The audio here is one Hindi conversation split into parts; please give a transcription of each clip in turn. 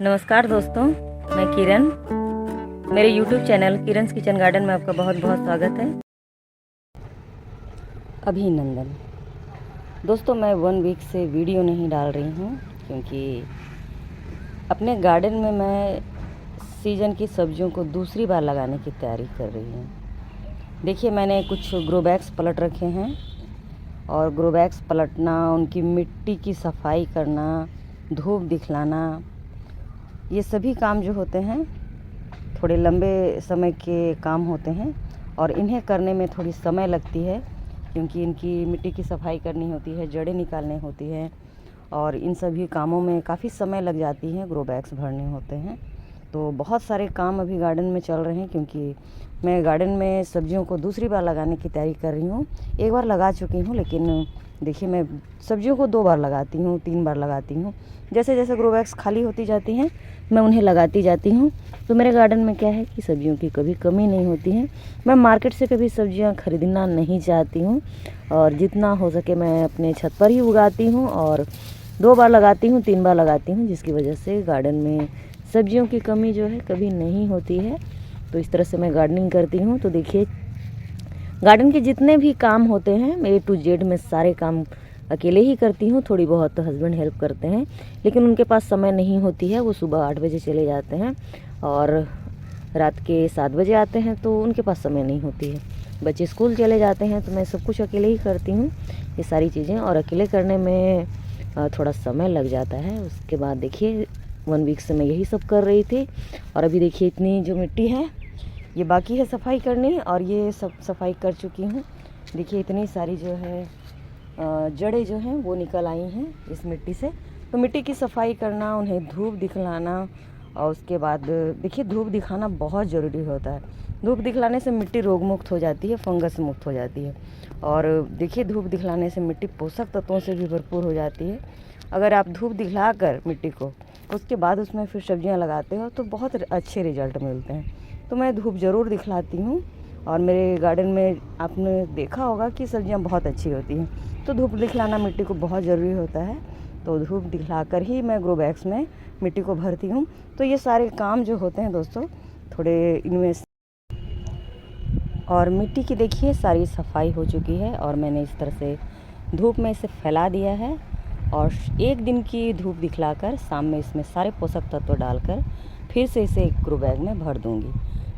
नमस्कार दोस्तों, मैं किरण। मेरे YouTube चैनल किरण's किचन गार्डन में आपका बहुत बहुत स्वागत है। अभिनंदन। दोस्तों, मैं 1 वीक से वीडियो नहीं डाल रही हूँ क्योंकि अपने गार्डन में मैं सीज़न की सब्जियों को दूसरी बार लगाने की तैयारी कर रही हूँ। देखिए, मैंने कुछ ग्रो बैग्स पलट रखे हैं और ग्रो बैग्स पलटना, उनकी मिट्टी की सफाई करना, धूप दिखलाना, ये सभी काम जो होते हैं थोड़े लंबे समय के काम होते हैं और इन्हें करने में थोड़ी समय लगती है क्योंकि इनकी मिट्टी की सफाई करनी होती है, जड़ें निकालनी होती हैं और इन सभी कामों में काफ़ी समय लग जाती है। ग्रो बैग्स भरने होते हैं, तो बहुत सारे काम अभी गार्डन में चल रहे हैं क्योंकि मैं गार्डन में सब्जियों को दूसरी बार लगाने की तैयारी कर रही हूँ। एक बार लगा चुकी हूँ, लेकिन देखिए, मैं सब्जियों को 2 बार लगाती हूँ, 3 बार लगाती हूँ। जैसे जैसे ग्रो बैग्स खाली होती जाती हैं मैं उन्हें लगाती जाती हूँ। तो मेरे गार्डन में क्या है कि सब्जियों की कभी कमी नहीं होती है। मैं मार्केट से कभी सब्जियाँ खरीदना नहीं चाहती हूँ और जितना हो सके मैं अपने छत पर ही उगाती हूँ और 2 बार लगाती हूँ, 3 बार लगाती हूँ, जिसकी वजह से गार्डन में सब्जियों की कमी जो है कभी नहीं होती है। तो इस तरह से मैं गार्डनिंग करती हूँ। तो देखिए, गार्डन के जितने भी काम होते हैं मैं A to Z में सारे काम अकेले ही करती हूँ। थोड़ी बहुत हस्बैंड हेल्प करते हैं, लेकिन उनके पास समय नहीं होती है। वो सुबह 8 बजे चले जाते हैं और रात के 7 बजे आते हैं, तो उनके पास समय नहीं होती है। बच्चे स्कूल चले जाते हैं, तो मैं सब कुछ अकेले ही करती हूँ ये सारी चीज़ें, और अकेले करने में थोड़ा समय लग जाता है। उसके बाद देखिए, 1 वीक से मैं यही सब कर रही थी और अभी देखिए इतनी जो मिट्टी है ये बाकी है सफाई करनी, और ये सब सफाई कर चुकी हूँ। देखिए, इतनी सारी जो है जड़ें जो हैं वो निकल आई हैं इस मिट्टी से। तो मिट्टी की सफाई करना, उन्हें धूप दिखलाना, और उसके बाद देखिए धूप दिखाना बहुत ज़रूरी होता है। धूप दिखलाने से मिट्टी रोग मुक्त हो जाती है, फंगस मुक्त हो जाती है। और देखिए, धूप दिखलाने से मिट्टी पोषक तत्वों से भी भरपूर हो जाती है। अगर आप धूप दिखला कर मिट्टी को उसके बाद उसमें फिर सब्जियां लगाते हो तो बहुत अच्छे रिजल्ट मिलते हैं। तो मैं धूप ज़रूर दिखलाती हूँ और मेरे गार्डन में आपने देखा होगा कि सब्जियां बहुत अच्छी होती हैं। तो धूप दिखलाना मिट्टी को बहुत ज़रूरी होता है। तो धूप दिखलाकर ही मैं ग्रो बैग्स में मिट्टी को भरती हूँ। तो ये सारे काम जो होते हैं दोस्तों, थोड़े इनमें, और मिट्टी की देखिए सारी सफाई हो चुकी है और मैंने इस तरह से धूप में इसे फैला दिया है और 1 दिन की धूप दिखलाकर शाम में इसमें सारे पोषक तत्व डालकर फिर से इसे एक ग्रो बैग में भर दूँगी।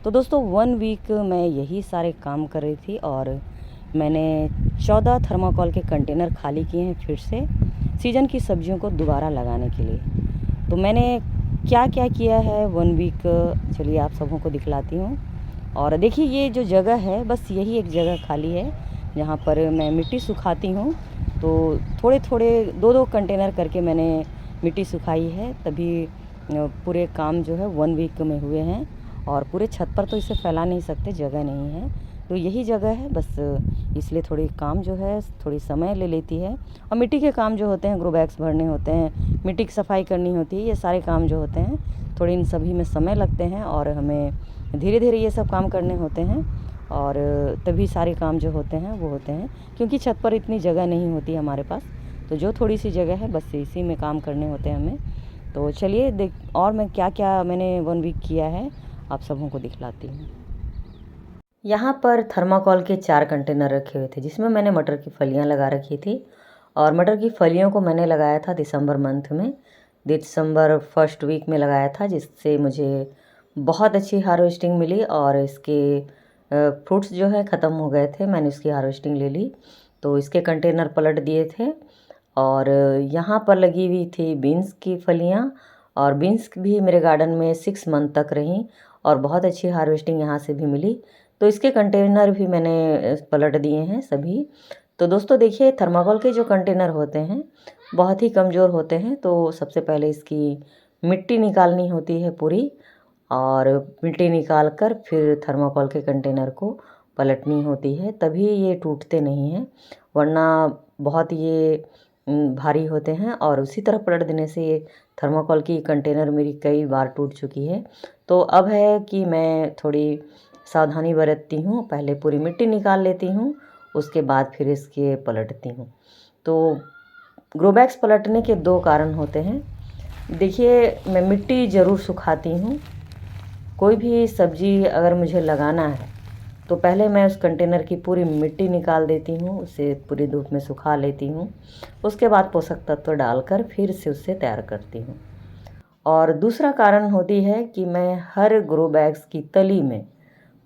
तो दोस्तों, 1 वीक मैं यही सारे काम कर रही थी और मैंने 14 थर्माकोल के कंटेनर खाली किए हैं फिर से सीज़न की सब्जियों को दोबारा लगाने के लिए। तो मैंने क्या क्या किया है 1 वीक, चलिए आप सबों को दिखलाती हूँ। और देखिए, ये जो जगह है, बस यही एक जगह खाली है जहाँ पर मैं मिट्टी सुखाती हूँ। तो थोड़े थोड़े 2-2 कंटेनर करके मैंने मिट्टी सुखाई है, तभी पूरे काम जो है 1 वीक में हुए हैं। और पूरे छत पर तो इसे फैला नहीं सकते, जगह नहीं है, तो यही जगह है बस, इसलिए थोड़ी काम जो है थोड़ी समय ले लेती है। और मिट्टी के काम जो होते हैं, ग्रो बैग्स भरने होते हैं, मिट्टी की सफाई करनी होती है, ये सारे काम जो होते हैं थोड़े इन सभी में समय लगते हैं और हमें धीरे धीरे ये सब काम करने होते हैं। और तभी सारे काम जो होते हैं वो होते हैं, क्योंकि छत पर इतनी जगह नहीं होती हमारे पास। तो जो थोड़ी सी जगह है बस इसी में काम करने होते हैं हमें। तो चलिए देख, और मैं क्या क्या मैंने 1 वीक किया है आप सबों को दिखलाती हूँ। यहाँ पर थर्माकोल के 4 कंटेनर रखे हुए थे जिसमें मैंने मटर की फलियाँ लगा रखी थी। और मटर की फलियों को मैंने लगाया था दिसंबर मंथ में, दिसंबर 1st वीक में लगाया था, जिससे मुझे बहुत अच्छी हार्वेस्टिंग मिली। और इसके फ्रूट्स जो है ख़त्म हो गए थे, मैंने उसकी हार्वेस्टिंग ले ली, तो इसके कंटेनर पलट दिए थे। और यहाँ पर लगी हुई थी बीन्स की फलियाँ, और बीन्स भी मेरे गार्डन में 6 मंथ तक रहीं और बहुत अच्छी हार्वेस्टिंग यहाँ से भी मिली। तो इसके कंटेनर भी मैंने पलट दिए हैं सभी। तो दोस्तों देखिए, थर्माकोल के जो कंटेनर होते हैं बहुत ही कमज़ोर होते हैं। तो सबसे पहले इसकी मिट्टी निकालनी होती है पूरी, और मिट्टी निकाल कर फिर थर्माकोल के कंटेनर को पलटनी होती है, तभी ये टूटते नहीं हैं, वरना बहुत ये भारी होते हैं। और उसी तरह पलट देने से ये थर्माकोल की कंटेनर मेरी कई बार टूट चुकी है। तो अब है कि मैं थोड़ी सावधानी बरतती हूँ, पहले पूरी मिट्टी निकाल लेती हूँ, उसके बाद फिर इसके पलटती हूँ। तो ग्रो बैग्स पलटने के 2 कारण होते हैं। देखिए, मैं मिट्टी ज़रूर सुखाती हूँ। कोई भी सब्ज़ी अगर मुझे लगाना है तो पहले मैं उस कंटेनर की पूरी मिट्टी निकाल देती हूँ, उसे पूरी धूप में सुखा लेती हूँ। उसके बाद पोषक तत्व डालकर फिर से उसे तैयार करती हूँ। और दूसरा कारण होती है कि मैं हर ग्रो बैग्स की तली में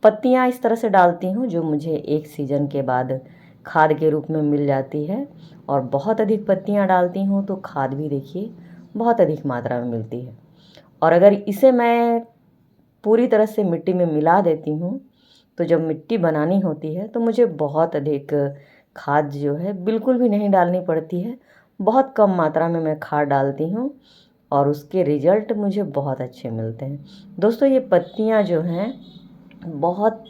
पत्तियाँ इस तरह से डालती हूँ जो मुझे एक सीज़न के बाद खाद के रूप में मिल जाती है। और बहुत अधिक पत्तियाँ डालती हूँ तो खाद भी देखिए बहुत अधिक मात्रा में मिलती है। और अगर इसे मैं पूरी तरह से मिट्टी में मिला देती हूँ तो जब मिट्टी बनानी होती है तो मुझे बहुत अधिक खाद जो है बिल्कुल भी नहीं डालनी पड़ती है। बहुत कम मात्रा में मैं खाद डालती हूँ और उसके रिजल्ट मुझे बहुत अच्छे मिलते हैं। दोस्तों, ये पत्तियाँ जो हैं बहुत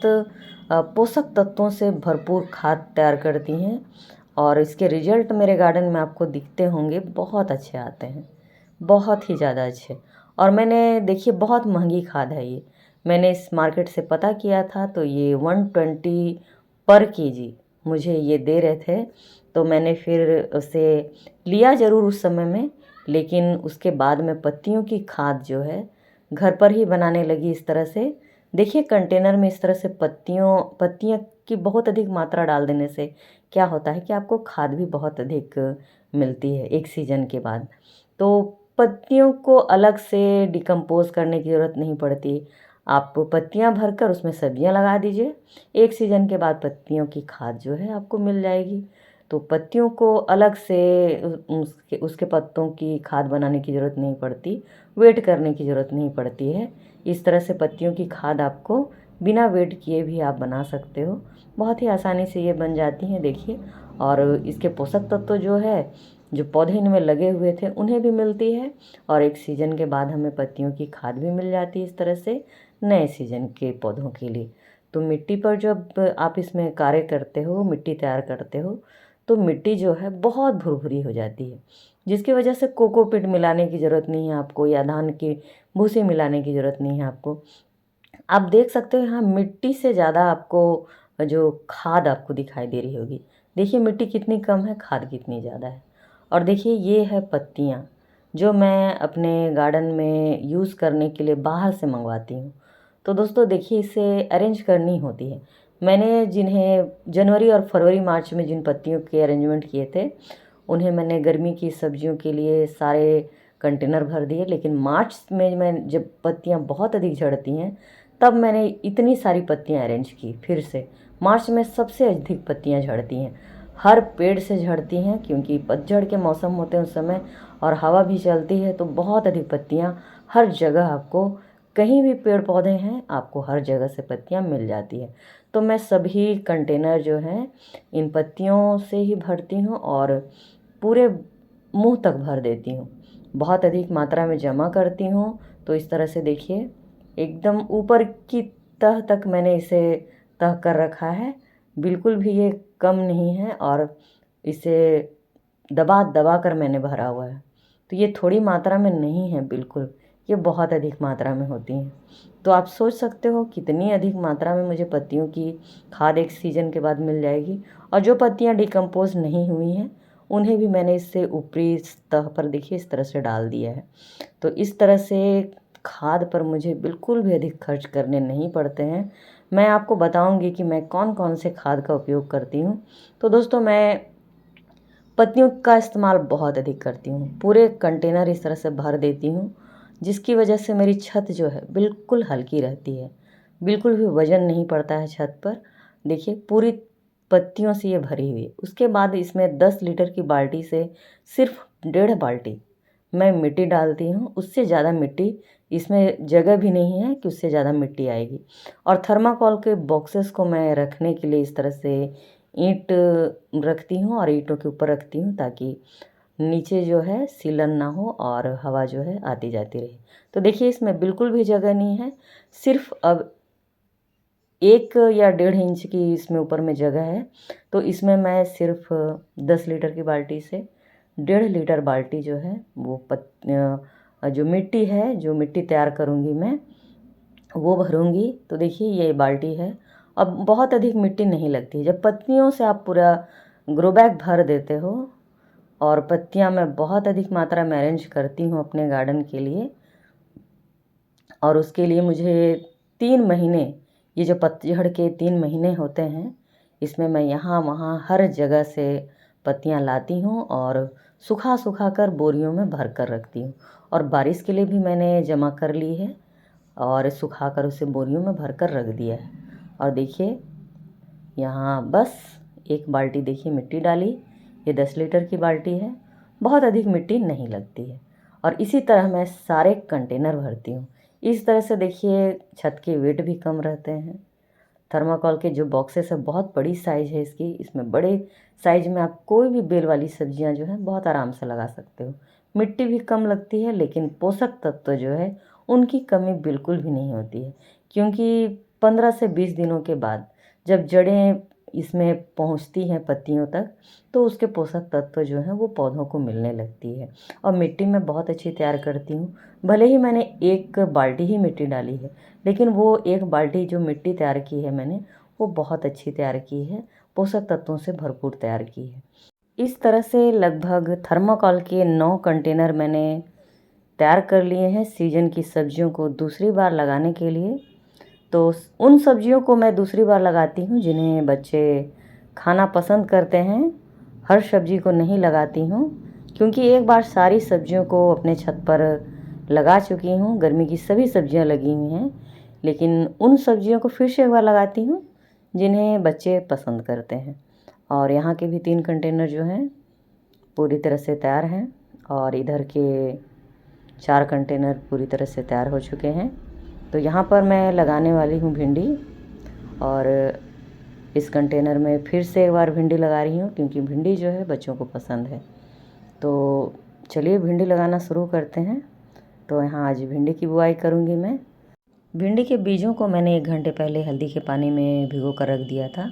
पोषक तत्वों से भरपूर खाद तैयार करती हैं और इसके रिजल्ट मेरे गार्डन में आपको दिखते होंगे, बहुत अच्छे आते हैं, बहुत ही ज़्यादा अच्छे। और मैंने देखिए बहुत महंगी खाद है ये। मैंने इस मार्केट से पता किया था तो ये 120 पर केजी मुझे ये दे रहे थे। तो मैंने फिर उसे लिया ज़रूर उस समय में, लेकिन उसके बाद में पत्तियों की खाद जो है घर पर ही बनाने लगी इस तरह से। देखिए, कंटेनर में इस तरह से पत्तियाँ की बहुत अधिक मात्रा डाल देने से क्या होता है कि आपको खाद भी बहुत अधिक मिलती है एक सीज़न के बाद। तो पत्तियों को अलग से डिकम्पोज़ करने की ज़रूरत नहीं पड़ती। आप पत्तियाँ भरकर उसमें सब्जियाँ लगा दीजिए, एक सीज़न के बाद पत्तियों की खाद जो है आपको मिल जाएगी। तो पत्तियों को अलग से उसके उसके पत्तों की खाद बनाने की ज़रूरत नहीं पड़ती, वेट करने की ज़रूरत नहीं पड़ती है। इस तरह से पत्तियों की खाद आपको बिना वेट किए भी आप बना सकते हो। बहुत ही आसानी से ये बन जाती हैं देखिए। और इसके पोषक तत्व जो है, जो पौधे इनमें लगे हुए थे उन्हें भी मिलती है और एक सीज़न के बाद हमें पत्तियों की खाद भी मिल जाती है इस तरह से नए सीज़न के पौधों के लिए। तो मिट्टी पर जब आप इसमें कार्य करते हो, मिट्टी तैयार करते हो, तो मिट्टी जो है बहुत भुरभुरी हो जाती है, जिसकी वजह से कोकोपीट मिलाने की ज़रूरत नहीं है आपको या धान की भूसी मिलाने की ज़रूरत नहीं है आपको। आप देख सकते हो यहाँ मिट्टी से ज़्यादा आपको जो खाद आपको दिखाई दे रही होगी। देखिए मिट्टी कितनी कम है, खाद कितनी ज़्यादा है। और देखिए ये है पत्तियाँ जो मैं अपने गार्डन में यूज़ करने के लिए बाहर से मंगवाती हूँ। तो दोस्तों देखिए, इसे अरेंज करनी होती है। मैंने जिन्हें जनवरी और फरवरी मार्च में जिन पत्तियों के अरेंजमेंट किए थे उन्हें मैंने गर्मी की सब्जियों के लिए सारे कंटेनर भर दिए। लेकिन मार्च में मैं जब पत्तियाँ बहुत अधिक झड़ती हैं तब मैंने इतनी सारी पत्तियाँ अरेंज की फिर से। मार्च में सबसे अधिक पत्तियाँ झड़ती हैं, हर पेड़ से झड़ती हैं क्योंकि पतझड़ के मौसम होते हैं उस समय और हवा भी चलती है। तो बहुत अधिक पत्तियाँ हर जगह आपको, कहीं भी पेड़ पौधे हैं आपको हर जगह से पत्तियाँ मिल जाती है। तो मैं सभी कंटेनर जो हैं इन पत्तियों से ही भरती हूँ और पूरे मुंह तक भर देती हूँ, बहुत अधिक मात्रा में जमा करती हूँ। तो इस तरह से देखिए एकदम ऊपर की तह तक मैंने इसे तह कर रखा है, बिल्कुल भी ये कम नहीं है और इसे दबा दबा कर मैंने भरा हुआ है। तो ये थोड़ी मात्रा में नहीं है बिल्कुल, ये बहुत अधिक मात्रा में होती हैं। तो आप सोच सकते हो कितनी अधिक मात्रा में मुझे पत्तियों की खाद एक सीज़न के बाद मिल जाएगी। और जो पत्तियाँ डिकम्पोज नहीं हुई हैं उन्हें भी मैंने इससे ऊपरी सतह पर देखिए इस तरह से डाल दिया है। तो इस तरह से खाद पर मुझे बिल्कुल भी अधिक खर्च करने नहीं पड़ते हैं। मैं आपको बताऊंगी कि मैं कौन कौन से खाद का उपयोग करती हूँ। तो दोस्तों, मैं पत्तियों का इस्तेमाल बहुत अधिक करती हूँ, पूरे कंटेनर इस तरह से भर देती हूँ जिसकी वजह से मेरी छत जो है बिल्कुल हल्की रहती है, बिल्कुल भी वज़न नहीं पड़ता है छत पर। देखिए पूरी पत्तियों से ये भरी हुई है। उसके बाद इसमें 10 लीटर की बाल्टी से सिर्फ 1.5 बाल्टी मैं मिट्टी डालती हूँ, उससे ज़्यादा मिट्टी इसमें जगह भी नहीं है कि उससे ज़्यादा मिट्टी आएगी। और थर्माकोल के बॉक्सेस को मैं रखने के लिए इस तरह से ईंट रखती हूँ और ईंटों के ऊपर रखती हूँ ताकि नीचे जो है सीलन ना हो और हवा जो है आती जाती रहे। तो देखिए इसमें बिल्कुल भी जगह नहीं है, सिर्फ अब 1 या 1.5 इंच की इसमें ऊपर में जगह है। तो इसमें मैं सिर्फ 10 लीटर की बाल्टी से 1.5 लीटर बाल्टी जो है वो जो मिट्टी है, जो मिट्टी तैयार करूँगी मैं वो भरूँगी। तो देखिए ये बाल्टी है। अब बहुत अधिक मिट्टी नहीं लगती है। जब पत्तियों से आप पूरा ग्रो बैग भर देते हो और पत्तियां मैं बहुत अधिक मात्रा में अरेंज करती हूँ अपने गार्डन के लिए। और उसके लिए मुझे 3 महीने, ये जो पतझड़ के 3 महीने होते हैं, इसमें मैं यहाँ वहाँ हर जगह से पत्तियाँ लाती हूँ और सुखा सुखा कर बोरियों में भर कर रखती हूँ। और बारिश के लिए भी मैंने जमा कर ली है और सुखा कर उसे बोरियों में भर कर रख दिया है। और देखिए यहाँ बस एक बाल्टी देखिए मिट्टी डाली, ये 10 लीटर की बाल्टी है, बहुत अधिक मिट्टी नहीं लगती है। और इसी तरह मैं सारे कंटेनर भरती हूँ। इस तरह से देखिए छत के वेट भी कम रहते हैं। थर्माकोल के जो बॉक्सेस है बहुत बड़ी साइज़ है इसकी, इसमें बड़े साइज़ में आप कोई भी बेल वाली सब्जियां जो है बहुत आराम से लगा सकते हो। मिट्टी भी कम लगती है, लेकिन पोषक तत्व जो है उनकी कमी बिल्कुल भी नहीं होती है, क्योंकि 15 से 20 दिनों के बाद जब जड़ें इसमें पहुंचती हैं पत्तियों तक, तो उसके पोषक तत्व जो हैं वो पौधों को मिलने लगती है। और मिट्टी मैं बहुत अच्छी तैयार करती हूँ। भले ही मैंने एक बाल्टी ही मिट्टी डाली है, लेकिन वो एक बाल्टी जो मिट्टी तैयार की है मैंने, वो बहुत अच्छी तैयार की है, पोषक तत्वों से भरपूर तैयार की है। इस तरह से लगभग थर्माकोल के 9 कंटेनर मैंने तैयार कर लिए हैं सीजन की सब्जियों को दूसरी बार लगाने के लिए। तो उन सब्जियों को मैं दूसरी बार लगाती हूँ जिन्हें बच्चे खाना पसंद करते हैं। हर सब्जी को नहीं लगाती हूँ, क्योंकि एक बार सारी सब्जियों को अपने छत पर लगा चुकी हूँ। गर्मी की सभी सब्जियाँ लगी हुई हैं, लेकिन उन सब्जियों को फिर से एक बार लगाती हूँ जिन्हें बच्चे पसंद करते हैं। और यहाँ के भी 3 कंटेनर जो हैं पूरी तरह से तैयार हैं, और इधर के 4 कंटेनर पूरी तरह से तैयार हो चुके हैं। तो यहाँ पर मैं लगाने वाली हूँ भिंडी, और इस कंटेनर में फिर से एक बार भिंडी लगा रही हूँ, क्योंकि भिंडी जो है बच्चों को पसंद है। तो चलिए भिंडी लगाना शुरू करते हैं। तो यहाँ आज भिंडी की बुआई करूँगी मैं। भिंडी के बीजों को मैंने 1 घंटे पहले हल्दी के पानी में भिगो कर रख दिया था,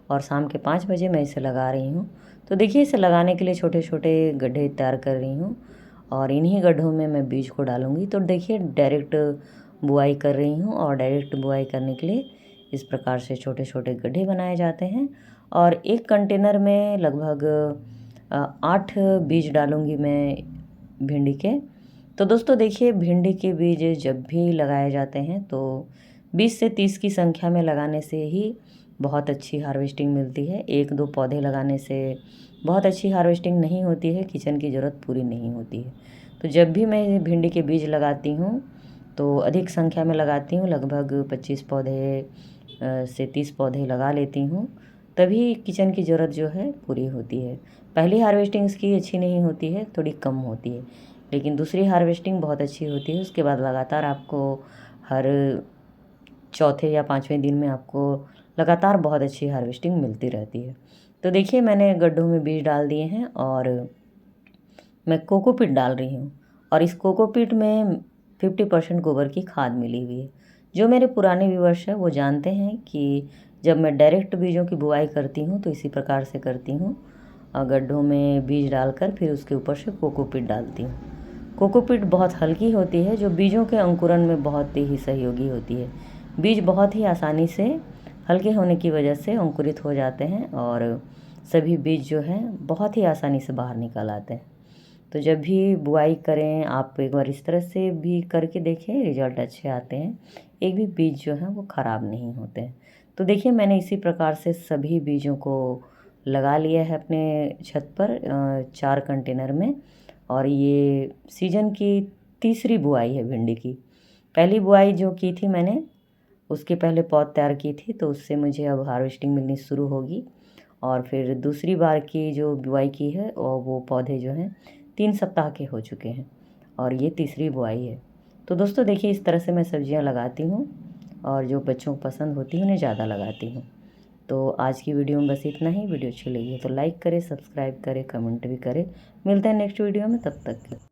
और शाम के 5 बजे मैं इसे लगा रही हूँ। तो देखिए इसे लगाने के लिए छोटे छोटे गड्ढे तैयार कर रही हूँ, और इन्हीं गड्ढों में मैं बीज को डालूँगी। तो देखिए डायरेक्ट बुआई कर रही हूँ, और डायरेक्ट बुआई करने के लिए इस प्रकार से छोटे छोटे गड्ढे बनाए जाते हैं। और एक कंटेनर में लगभग 8 बीज डालूँगी मैं भिंडी के। तो दोस्तों देखिए भिंडी के बीज जब भी लगाए जाते हैं तो 20 से 30 की संख्या में लगाने से ही बहुत अच्छी हार्वेस्टिंग मिलती है। 1-2 पौधे लगाने से बहुत अच्छी हार्वेस्टिंग नहीं होती है, किचन की ज़रूरत पूरी नहीं होती है। तो जब भी मैं भिंडी के बीज लगाती हूँ तो अधिक संख्या में लगाती हूँ, लगभग 25 पौधे से 30 पौधे लगा लेती हूँ, तभी किचन की ज़रूरत जो है पूरी होती है। पहली हार्वेस्टिंग इसकी अच्छी नहीं होती है, थोड़ी कम होती है, लेकिन दूसरी हार्वेस्टिंग बहुत अच्छी होती है। उसके बाद लगातार आपको हर चौथे या 5वें दिन में आपको लगातार बहुत अच्छी हार्वेस्टिंग मिलती रहती है। तो देखिए मैंने गड्ढों में बीज डाल दिए हैं, और मैं कोकोपीट डाल रही हूँ। और इस कोकोपीट में 50% गोबर की खाद मिली हुई है। जो मेरे पुराने व्यूअर्स हैं वो जानते हैं कि जब मैं डायरेक्ट बीजों की बुआई करती हूँ तो इसी प्रकार से करती हूँ। गड्ढों में बीज डालकर फिर उसके ऊपर से कोकोपीट डालती हूँ। कोकोपीट बहुत हल्की होती है, जो बीजों के अंकुरण में बहुत ही सहयोगी होती है। बीज बहुत ही आसानी से हल्के होने की वजह से अंकुरित हो जाते हैं, और सभी बीज जो हैं बहुत ही आसानी से बाहर निकल आते हैं। तो जब भी बुआई करें आप एक बार इस तरह से भी करके देखें, रिजल्ट अच्छे आते हैं। एक भी बीज जो है वो ख़राब नहीं होते हैं। तो देखिए मैंने इसी प्रकार से सभी बीजों को लगा लिया है अपने छत पर 4 कंटेनर में। और ये सीजन की तीसरी बुआई है भिंडी की। पहली बुआई जो की थी मैंने, उसके पहले पौध तैयार की थी, तो उससे मुझे अब हार्वेस्टिंग मिलनी शुरू होगी। और फिर दूसरी बार की जो बुआई की है, और वो पौधे जो हैं 3 सप्ताह के हो चुके हैं, और ये तीसरी बुआई है। तो दोस्तों देखिए इस तरह से मैं सब्जियां लगाती हूँ, और जो बच्चों को पसंद होती है उन्हें ज़्यादा लगाती हूँ। तो आज की वीडियो में बस इतना ही। वीडियो अच्छी लगी है तो लाइक करें, सब्सक्राइब करें, कमेंट भी करें। मिलते हैं नेक्स्ट वीडियो में, तब तक के